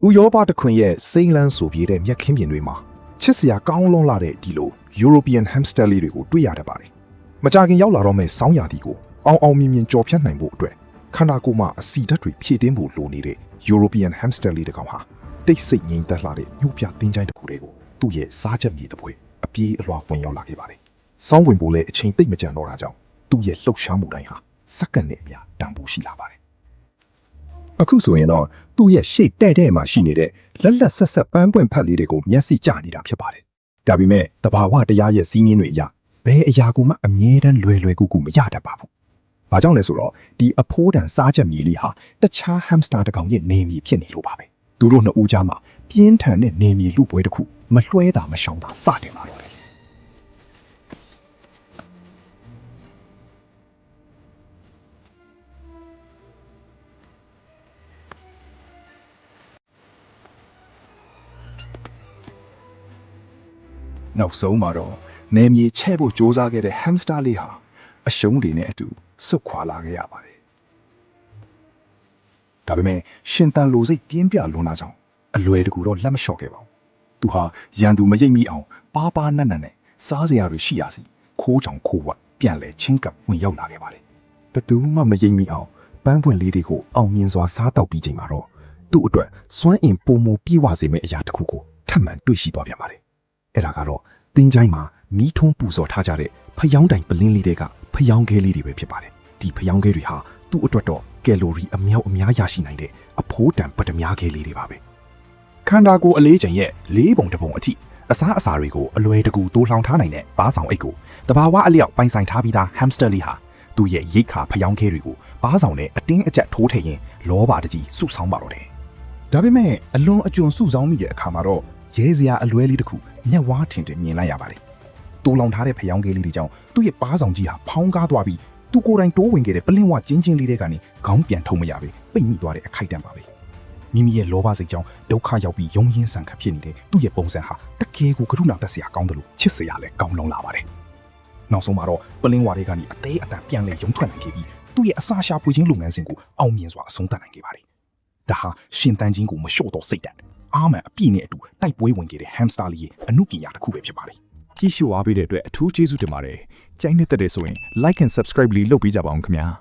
ဥရောပတစ်ခွင်ရဲ့စိမ့်လန်းဆိုပြေတဲ့မြက်ခင်းပြင်တွေမှာချစ်စရာကောင်းလွန်းလာတဲ့ဒီလို European hamster လေးတွေကိုတွေ့ရတတ်ပါတယ်။မကြခင်ရောက်လာတော့မဲ့စောင်းရာသီကိုအောင်မြင်ကြော်ဖြတ်နိုင်ဖို့အတွက်ခန္ဓာကိုယ်မှာအဆီဓာတ်တွေဖြည့်တင်းဖို့လိုနေတဲ့ European hamster လေးတစ်ကောင်ဟာတိတ်ဆိတ်ငြိမ်သက်လာတဲ့ညှို့ပြသင်းချိုင်းတစ်ခုလေးကိုသူ့ရဲ့စားချက်မြေတစ်ပွဲအပြေးအလွှာဝင်ရောက်လာခဲ့ပါတယ်။စောင်းဝင်ဖို့လည်းအချိန်သိပ်မကြံတော့တာကြောင့်သူ့ရဲ့လှုပ်ရှားမှုတိုင်းဟာစက္ကန့်နဲ့အမျှတန်ဖိုးရှိလာပါတယ်။ အခုဆိုရင်တော့သူ့ရဲ့ရှေ့တဲ့မှာရှိနေတဲ့လက်လက်ဆက်ဆက်ပန်းပွင့်ဖက်လေးတွေကိုမျက်စိကျနေတာဖြစ်ပါတယ်။ဒါပေမဲ့တဘာဝတရားရဲ့စီးမြင်းတွေအရဘယ်အရာကိုမှအမြဲတမ်းလွယ်ကူမရတတ်ပါဘူး။ဘာကြောင့်လဲဆိုတော့ဒီအဖိုးတန်စားချက်မြေလေးဟာတခြား hamster တစ်ကောင်ရဲ့နေမြေဖြစ်နေလို့ပါပဲ။သူတို့နှစ်ဦးကြားမှာပြင်းထန်တဲ့နေမြေလူပွဲတစ်ခုမလွှဲတာမရှောင်တာစတင်လာတော့တယ်။ နောက်ဆုံးမှာတော့နေမြေချဲ့ဖို့စ조사ခဲ့တဲ့ hamster လေးဟာအရှုံးတွေနဲ့အတူဆုတ်ခွာလာခဲ့ရပါတယ်။ဒါပေမဲ့ရှင်တန်လိုစိတ်ပြင်းပြလွန်လာကြောင်းအလွယ်တကူတော့လက်မလျှော့ခဲ့ပါဘူး။သူဟာရန်သူမရိပ်မိအောင်ပါနတ်နဲ့စားစရာတွေရှိရစီခိုးချောင်ခိုးဝတ်ပြန်လဲချင်းကပ်ဝင်ရောက်လာခဲ့ပါတယ်။ဘသူမှမရိပ်မိအောင်ပန်းပွင့်လေးတွေကိုအောင်မြင်စွာစားတောက်ပြီးချိန်မှာတော့သူ့အတွက်စွမ်းအင်ပုံမပြေဝစေမယ့်အရာတစ်ခုကိုထပ်မံတွေ့ရှိသွားပြန်ပါတယ်။အဲ့ဒါကတော့တင်းချိုင်းမှာမီးထွန်းပူဇော်ထားကြတဲ့ဖျောင်းတိုင်ပလင်းလေးတွေကဖျောင်းခဲလေးတွေပဲဖြစ်ပါတယ်။ဒီဖျောင်းခဲတွေဟာသူ့အတွက်တော့ကယ်လိုရီအများရရှိနိုင်တဲ့အဖိုးတန်ပတများခဲလေးတွေပါပဲ။ခန္ဓာကိုယ်အလေးချိန်ရဲ့၄ပုံတစ်ပုံအထိအစားအစာတွေကိုအလွယ်တကူတိုးလှောင်ထားနိုင်တဲ့ဘားဆောင်အိတ်ကိုတဘာဝအလျောက်ပိုင်ဆိုင်ထားပြီးသား hamster လေးဟာသူ့ရဲ့ရိတ်ခါဖျောင်းခဲတွေကိုဘားဆောင်နဲ့အတင်းအကျပ်ထိုးထည့်ရင်လောဘတကြီးစုဆောင်းပါတော့တယ်။ဒါပေမဲ့အလွန်အကျွံစုဆောင်းမိတဲ့အခါမှာတော့ရဲစရာအလွဲလေးတစ်ခုမျက်ဝါးထင်မြင်လိုက်ရပါတယ်။တိုးလောင်ထားတဲ့ဖျောင်းကလေးတွေကြောင့်သူ့ရဲ့ပါးဆောင်ကြီးဟာဖောင်းကားသွားပြီးသူကိုယ်တိုင်တိုးဝင်ခဲ့တဲ့ပလင်းဝကျင်းလေးတွေကနေခေါင်းပြန်ထုံမရပဲပိတ်မိသွားတဲ့အခိုက်အတန့်ပါပဲ။မိမိရဲ့လောဘစိတ်ကြောင့်ဒုက္ခရောက်ပြီးယုံရင်းဆန်ခတ်ဖြစ်နေတဲ့သူ့ရဲ့ပုံစံဟာတကယ်ကိုကရုဏာတက်စရာကောင်းတယ်လို့ချစ်စရာလည်းကောင်းလွန်လာပါတယ်။နောက်ဆုံးမှာတော့ပလင်းဝတွေကနေအသေးအတန်ပြန်လဲရုံထွက်နိုင်ခဲ့ပြီးသူ့ရဲ့အစာရှာပွေခြင်းလုပ်ငန်းစဉ်ကိုအောင်မြင်စွာအဆုံးသတ်နိုင်ခဲ့ပါတယ်။ဒါဟာရှင်တန်းချင်းကိုမလျှော့တော့စိတ်တန်အားမှန်အပြည့်နဲ့အတူတိုက်ပွဲဝင်ခဲ့တဲ့ hamster လေးရဲ့အမှုပညာတစ်ခုပဲဖြစ်ပါတယ်။ကြည့်ရှုအားပေးတဲ့အတွက်အထူးကျေးဇူးတင်ပါတယ်။ကြိုက်နေတဲ့တဲ့ဆိုရင် like and subscribe လေးလုပ်ပေးကြပါအောင်ခင်ဗျာ။